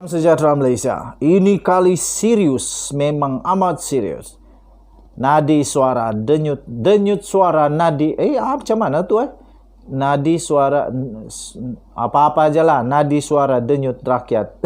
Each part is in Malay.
Sejahtera Malaysia. Ini kali serius, memang amat serius. Nadi suara, denyut suara nadi. Macam mana tu Nadi suara, apa-apa aja lah. Nadi suara denyut rakyat.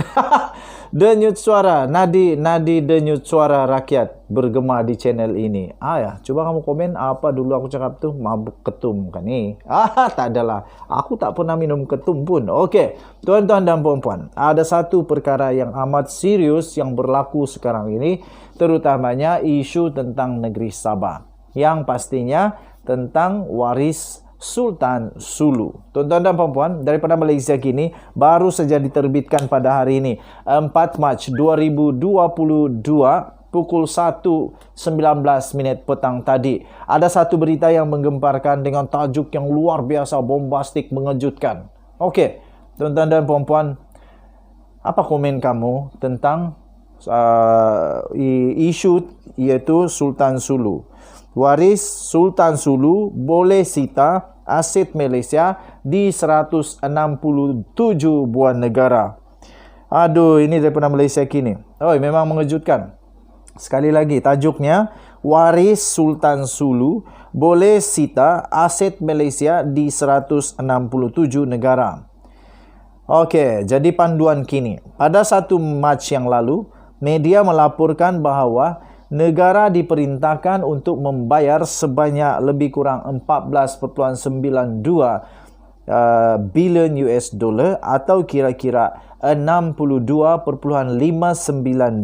Denyut suara, nadi denyut suara rakyat bergema di channel ini. Coba kamu komen apa dulu aku cakap tu. Mabuk ketum kan ni. Tak adalah. Aku tak pernah minum ketum pun. Okey, tuan-tuan dan puan-puan, ada satu perkara yang amat serius yang berlaku sekarang ini, terutamanya isu tentang negeri Sabah, yang pastinya tentang waris Sultan Sulu. Tuan-tuan dan puan-puan, daripada Malaysia kini baru saja diterbitkan pada hari ini 4 Mac 2022 pukul 1.19 petang tadi. Ada satu berita yang menggemparkan dengan tajuk yang luar biasa bombastik, mengejutkan. Okey, tuan-tuan dan puan-puan, apa komen kamu tentang isu iaitu Sultan Sulu? Waris Sultan Sulu boleh sita aset Malaysia di 167 buah negara. Ini daripada Malaysia kini. Memang mengejutkan. Sekali lagi, tajuknya Waris Sultan Sulu boleh sita aset Malaysia di 167 negara. Okey, jadi panduan kini. Pada 1 Mac yang lalu, media melaporkan bahawa negara diperintahkan untuk membayar sebanyak lebih kurang 14.92 bilion US dollar atau kira-kira 62.59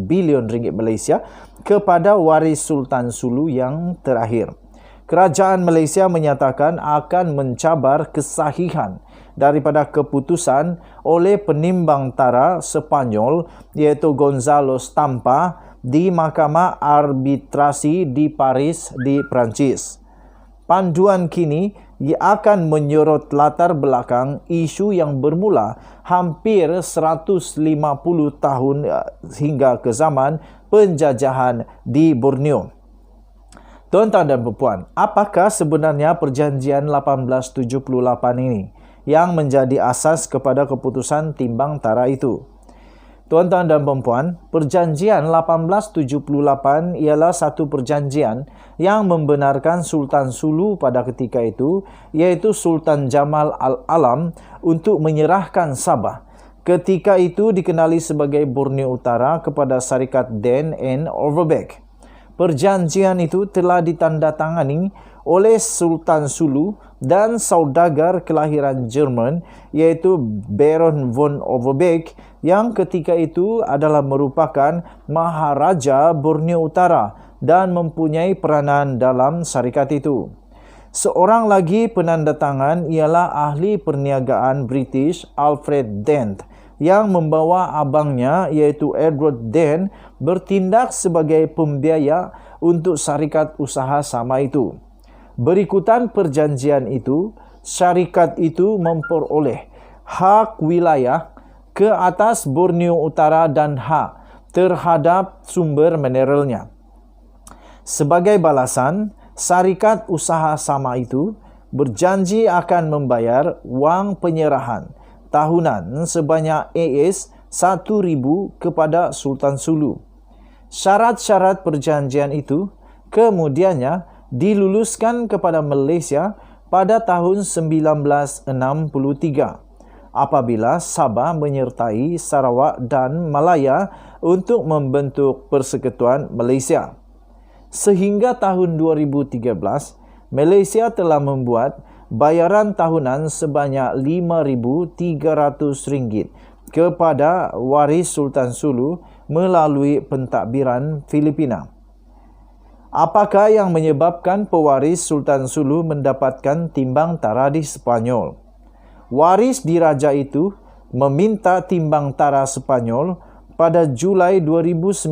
bilion ringgit Malaysia kepada waris Sultan Sulu yang terakhir. Kerajaan Malaysia menyatakan akan mencabar kesahihan daripada keputusan oleh penimbang tara Sepanyol iaitu Gonzalo Stampa di Mahkamah Arbitrasi di Paris di Perancis. Panduan kini akan menyorot latar belakang isu yang bermula hampir 150 tahun hingga ke zaman penjajahan di Borneo. Tuan-tuan dan puan, apakah sebenarnya perjanjian 1878 ini yang menjadi asas kepada keputusan timbang tara itu? Tuan-tuan dan puan, perjanjian 1878 ialah satu perjanjian yang membenarkan Sultan Sulu pada ketika itu, iaitu Sultan Jamal Al-Alam, untuk menyerahkan Sabah, ketika itu dikenali sebagai Borneo Utara, kepada Syarikat Dan and Overbeck. Perjanjian itu telah ditandatangani oleh Sultan Sulu dan saudagar kelahiran Jerman iaitu Baron von Overbeck, yang ketika itu adalah merupakan Maharaja Borneo Utara dan mempunyai peranan dalam syarikat itu. Seorang lagi penandatangan ialah ahli perniagaan British Alfred Dent, yang membawa abangnya iaitu Edward Dent bertindak sebagai pembiaya untuk syarikat usaha sama itu. Berikutan perjanjian itu, syarikat itu memperoleh hak wilayah ke atas Borneo Utara dan hak terhadap sumber mineralnya. Sebagai balasan, syarikat usaha sama itu berjanji akan membayar wang penyerahan tahunan sebanyak AS 1,000 kepada Sultan Sulu. Syarat-syarat perjanjian itu kemudiannya diluluskan kepada Malaysia pada tahun 1963 apabila Sabah menyertai Sarawak dan Malaya untuk membentuk Persekutuan Malaysia. Sehingga tahun 2013, Malaysia telah membuat bayaran tahunan sebanyak RM5,300 kepada waris Sultan Sulu melalui pentadbiran Filipina. Apakah yang menyebabkan pewaris Sultan Sulu mendapatkan timbang tara di Sepanyol? Waris diraja itu meminta timbang tara Sepanyol pada Julai 2019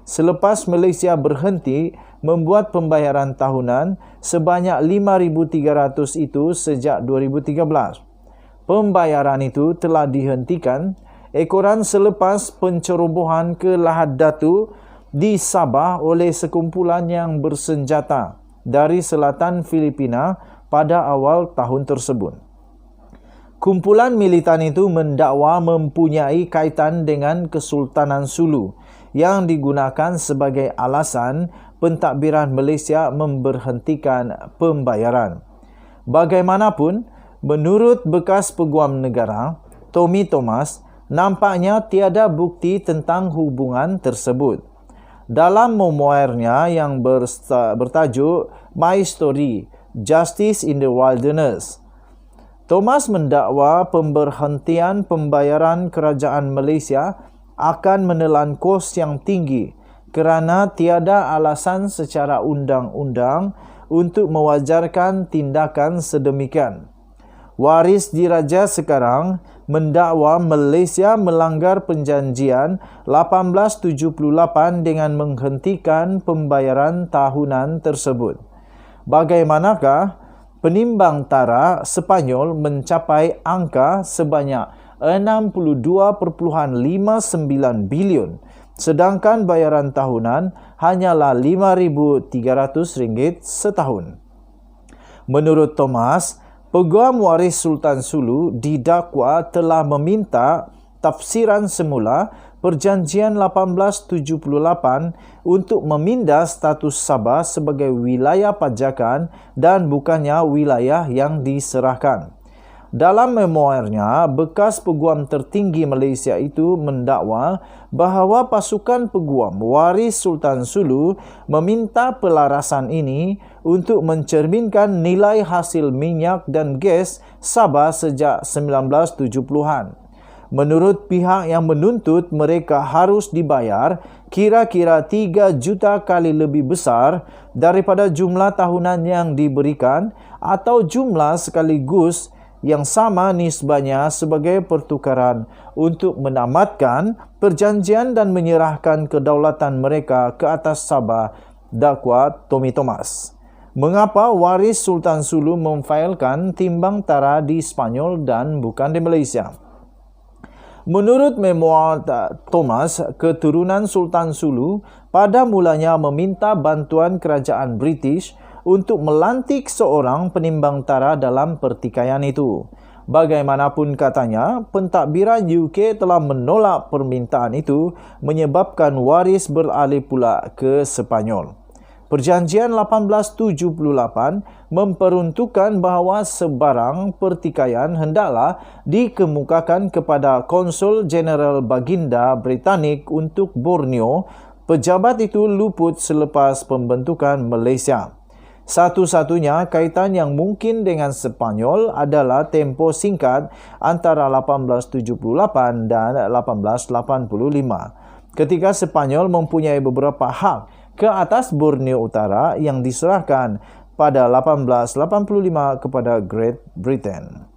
selepas Malaysia berhenti membuat pembayaran tahunan sebanyak RM5,300 itu sejak 2013. Pembayaran itu telah dihentikan ekoran selepas pencerobohan ke Lahad Datu di Sabah oleh sekumpulan yang bersenjata dari selatan Filipina pada awal tahun tersebut. Kumpulan militan itu mendakwa mempunyai kaitan dengan Kesultanan Sulu yang digunakan sebagai alasan pentadbiran Malaysia memberhentikan pembayaran. Bagaimanapun, menurut bekas peguam negara, Tommy Thomas, nampaknya tiada bukti tentang hubungan tersebut. Dalam memoirnya yang bertajuk My Story, Justice in the Wilderness, Thomas mendakwa pemberhentian pembayaran kerajaan Malaysia akan menelan kos yang tinggi kerana tiada alasan secara undang-undang untuk mewajarkan tindakan sedemikian. Waris diraja sekarang mendakwa Malaysia melanggar perjanjian 1878 dengan menghentikan pembayaran tahunan tersebut. Bagaimanakah penimbang tara Sepanyol mencapai angka sebanyak 62.59 bilion, sedangkan bayaran tahunan hanyalah RM5,300 setahun. Menurut Thomas, peguam waris Sultan Sulu didakwa telah meminta tafsiran semula Perjanjian 1878 untuk memindah status Sabah sebagai wilayah pajakan dan bukannya wilayah yang diserahkan. Dalam memoirnya, bekas peguam tertinggi Malaysia itu mendakwa bahawa pasukan peguam waris Sultan Sulu meminta pelarasan ini untuk mencerminkan nilai hasil minyak dan gas Sabah sejak 1970-an. Menurut pihak yang menuntut, mereka harus dibayar kira-kira 3 juta kali lebih besar daripada jumlah tahunan yang diberikan atau jumlah sekaligus yang sama nisbahnya sebagai pertukaran untuk menamatkan perjanjian dan menyerahkan kedaulatan mereka ke atas Sabah, dakwa Tommy Thomas. Mengapa waris Sultan Sulu memfailkan timbang tara di Spanyol dan bukan di Malaysia? Menurut memoir Thomas, keturunan Sultan Sulu pada mulanya meminta bantuan kerajaan British untuk melantik seorang penimbang tara dalam pertikaian itu. Bagaimanapun katanya, pentadbiran UK telah menolak permintaan itu menyebabkan waris beralih pula ke Sepanyol. Perjanjian 1878 memperuntukkan bahawa sebarang pertikaian hendaklah dikemukakan kepada Konsul Jeneral Baginda Britanik untuk Borneo. Pejabat itu luput selepas pembentukan Malaysia. Satu-satunya kaitan yang mungkin dengan Sepanyol adalah tempoh singkat antara 1878 dan 1885, ketika Sepanyol mempunyai beberapa hak ke atas Borneo Utara yang diserahkan pada 1885 kepada Great Britain.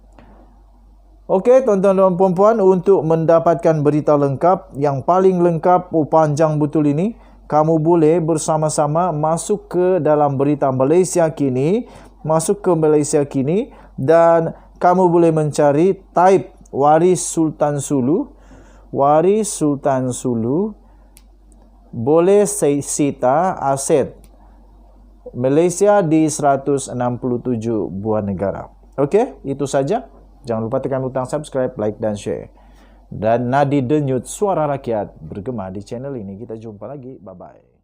Okey, tuan-tuan dan puan-puan, untuk mendapatkan berita lengkap, yang paling lengkap, panjang betul ini, kamu boleh bersama-sama masuk ke dalam Berita Malaysia Kini, dan kamu boleh mencari type waris Sultan Sulu, boleh sita aset Malaysia di 167 buah negara. Okey, itu saja. Jangan lupa tekan butang subscribe, like dan share. Dan nadi denyut suara rakyat bergema di channel ini. Kita jumpa lagi. Bye-bye.